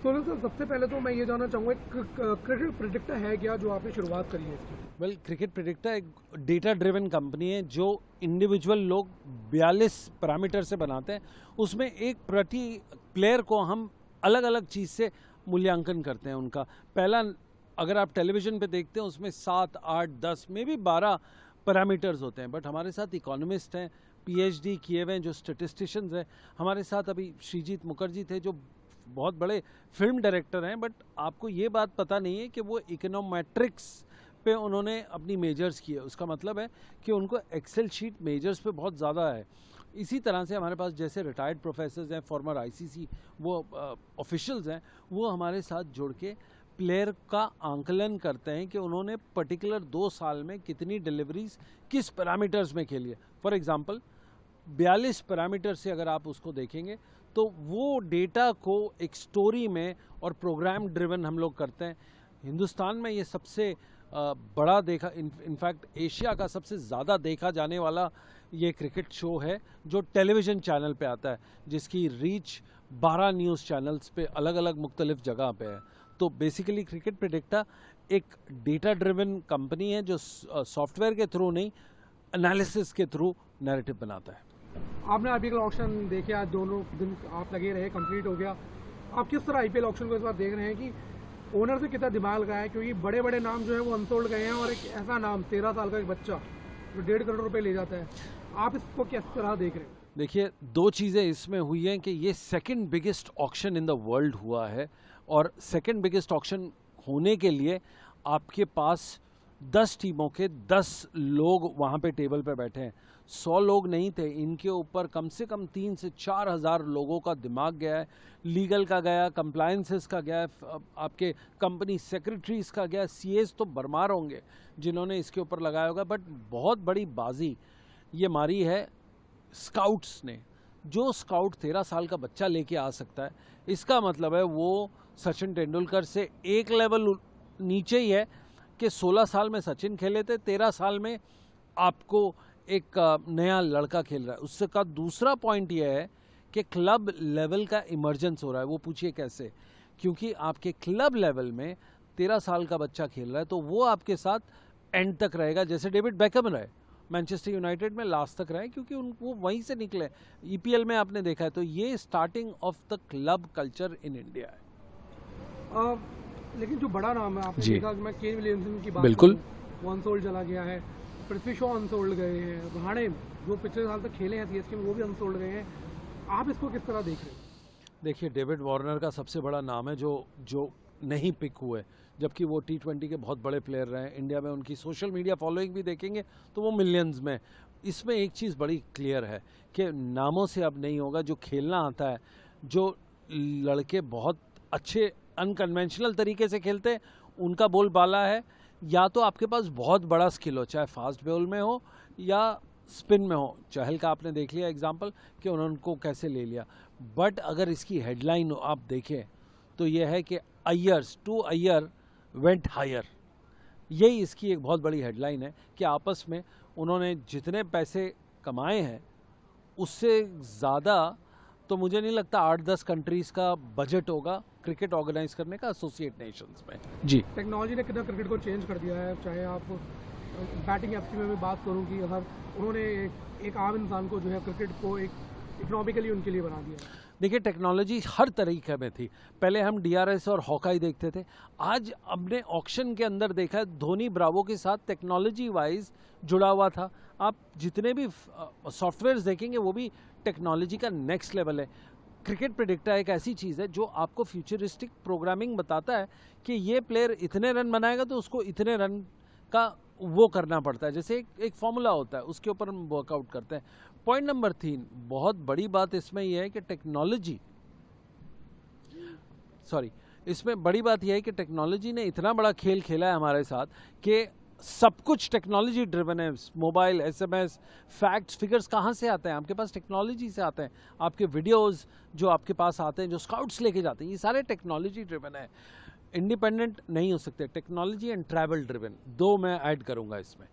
Sonal sir, सबसे पहले तो मैं ये जानना चाहूँगा क्रिकेट प्रेडिक्टर है क्या, जो आपने शुरुआत करी है इसकी? वेल, क्रिकेट प्रेडिक्टर एक डेटा ड्रिवन कंपनी है जो इंडिविजुअल लोग 42 पैरामीटर से बनाते हैं। उसमें एक प्रति प्लेयर को हम अलग अलग चीज़ से मूल्यांकन करते हैं उनका। पहला, अगर आप टेलीविज़न पे देखते हैं उसमें 7, 8, 10 में भी 12 पैरामीटर्स होते हैं। बट हमारे साथ इकोनॉमिस्ट हैं, पीएचडी किए हुए हैं, जो स्टेटिस्टिशियंस हैं। हमारे साथ अभी श्रीजीत मुखर्जी थे जो बहुत बड़े फिल्म डायरेक्टर हैं, बट आपको ये बात पता नहीं है कि वो इकोनोमेट्रिक्स पे उन्होंने अपनी मेजर्स किए। उसका मतलब है कि उनको एक्सेल शीट मेजर्स पे बहुत ज़्यादा है। इसी तरह से हमारे पास जैसे रिटायर्ड प्रोफेसर्स हैं, फॉर्मर आईसीसी वो ऑफिशियल्स हैं, वो हमारे साथ जुड़ के प्लेयर का आंकलन करते हैं कि उन्होंने पर्टिकुलर 2 साल में कितनी डिलीवरीज किस पैरामीटर्स में खेली है। फॉर एग्जांपल 42 पैरामीटर से अगर आप उसको देखेंगे तो वो डेटा को एक स्टोरी में और प्रोग्राम ड्रिवन हम लोग करते हैं। हिंदुस्तान में ये सबसे बड़ा देखा, इनफैक्ट एशिया का सबसे ज़्यादा देखा जाने वाला ये क्रिकेट शो है जो टेलीविज़न चैनल पे आता है, जिसकी रीच 12 न्यूज़ चैनल्स पे अलग अलग मुख्तलिफ जगह पे है। तो बेसिकली क्रिकेट प्रेडिक्टर एक डेटा ड्रिवन कंपनी है जो सॉफ्टवेयर के थ्रू नहीं, एनालिसिस के थ्रू नैरेटिव बनाता है। आपने आईपीएल ऑक्शन देखे, आज दोनों दिन आप लगे रहे, कंप्लीट हो गया। आप किस तरह आईपीएल ऑक्शन को इस बार देख रहे हैं कि ओनर से कितना दिमाग लगाया है? क्योंकि बड़े बड़े नाम जो है वो अनसोल्ड गए हैं, और एक ऐसा नाम 13 साल का एक बच्चा जो 1.5 करोड़ रुपए ले जाता है, आप इसको किस तरह देख रहे हैं? देखिए, 2 चीज़ें इसमें हुई हैं कि ये second biggest auction in the world हुआ है, और सेकंड बिगेस्ट ऑक्शन होने के लिए आपके पास 10 टीमों के 10 लोग वहाँ पे टेबल पे बैठे हैं। 100 लोग नहीं थे, इनके ऊपर कम से कम 3 से 4 हज़ार लोगों का दिमाग गया है। लीगल का गया, कंप्लायंसेस का गया, आपके कंपनी सेक्रेटरीज का गया, सीएस तो भरमार होंगे जिन्होंने इसके ऊपर लगाया होगा। बट बहुत बड़ी बाजी ये मारी है स्काउट्स ने। जो स्काउट 13 साल का बच्चा लेके आ सकता है, इसका मतलब है वो सचिन तेंदुलकर से एक लेवल नीचे ही है कि 16 साल में सचिन खेले थे, 13 साल में आपको एक नया लड़का खेल रहा है। उससे का दूसरा पॉइंट यह है कि क्लब लेवल का इमर्जेंस हो रहा है। वो पूछिए कैसे? क्योंकि आपके क्लब लेवल में 13 साल का बच्चा खेल रहा है तो वो आपके साथ एंड तक रहेगा, जैसे डेविड बेकहम रहे मैनचेस्टर यूनाइटेड में, लास्ट तक रहे, क्योंकि वो वहीं से निकले। ईपीएल में आपने देखा है। तो ये starting of the club culture in India है। लेकिन जो बड़ा नाम है, आपने देखा, मैं केन विलियमसन की बात बिल्कुल, वो अनसोल्ड चला गया है, पृथ्वी शॉ अनसोल्ड गए हैं, रहाणे जो पिछले साल तक खेले हैं सीएसके में वो भी अनसोल्ड गए हैं। आप इसको किस तरह देख रहे हैं? देखिए, डेविड वार्नर का सबसे बड़ा नाम है जो नहीं पिक हुए, जबकि वो T20 के बहुत बड़े प्लेयर रहे हैं। इंडिया में उनकी सोशल मीडिया फॉलोइंग भी देखेंगे तो वो मिलियंस में। इसमें एक चीज़ बड़ी क्लियर है कि नामों से अब नहीं होगा, जो खेलना आता है, जो लड़के बहुत अच्छे अनकन्वेंशनल तरीके से खेलते हैं, उनका बोलबाला है। या तो आपके पास बहुत बड़ा स्किल हो, चाहे फास्ट बॉल में हो या स्पिन में हो। चहल का आपने देख लिया एग्जाम्पल कि उन्होंने उनको कैसे ले लिया। बट अगर इसकी हेडलाइन आप देखें तो यह है कि ears to Iyer went higher. यही इसकी एक बहुत बड़ी हेडलाइन है कि आपस में उन्होंने जितने पैसे कमाए हैं उससे ज़्यादा तो मुझे नहीं लगता 8-10 कंट्रीज़ का बजट होगा क्रिकेट ऑर्गेनाइज करने का एसोसिएट नेशंस में। जी, टेक्नोलॉजी ने कितना क्रिकेट को चेंज कर दिया है। चाहे आप बैटिंग एफसी में भी बात करूँ कि हर उन्होंने एक आम इंसान को जो है क्रिकेट को एक इकोनॉमिकली उनके लिए बना दिया। देखिए, टेक्नोलॉजी हर तरीके में थी। पहले हम DRS और हॉकाई देखते थे, आज हमने ऑक्शन के अंदर देखा है धोनी ब्रावो के साथ टेक्नोलॉजी वाइज जुड़ा हुआ था। आप जितने भी सॉफ्टवेयर्स देखेंगे वो भी टेक्नोलॉजी का नेक्स्ट लेवल है। क्रिकेट प्रेडिक्टर एक ऐसी चीज़ है जो आपको फ्यूचरिस्टिक प्रोग्रामिंग बताता है कि ये प्लेयर इतने रन बनाएगा तो उसको इतने रन का वो करना पड़ता है। जैसे एक फॉर्मूला होता है, उसके ऊपर हम वर्कआउट करते हैं। पॉइंट नंबर 3, बहुत बड़ी बात इसमें यह है कि इसमें बड़ी बात यह है कि टेक्नोलॉजी ने इतना बड़ा खेल खेला है हमारे साथ कि सब कुछ टेक्नोलॉजी ड्रिवन है। मोबाइल, SMS, फैक्ट्स, फिगर्स कहाँ से आते हैं? आपके पास टेक्नोलॉजी से आते हैं। आपके वीडियोस जो आपके पास आते हैं, जो स्काउट्स लेके जाते हैं, ये सारे टेक्नोलॉजी ड्रिवन है। इंडिपेंडेंट नहीं हो सकते। टेक्नोलॉजी एंड ट्रैवल ड्रिवन, 2 मैं ऐड करूँगा इसमें।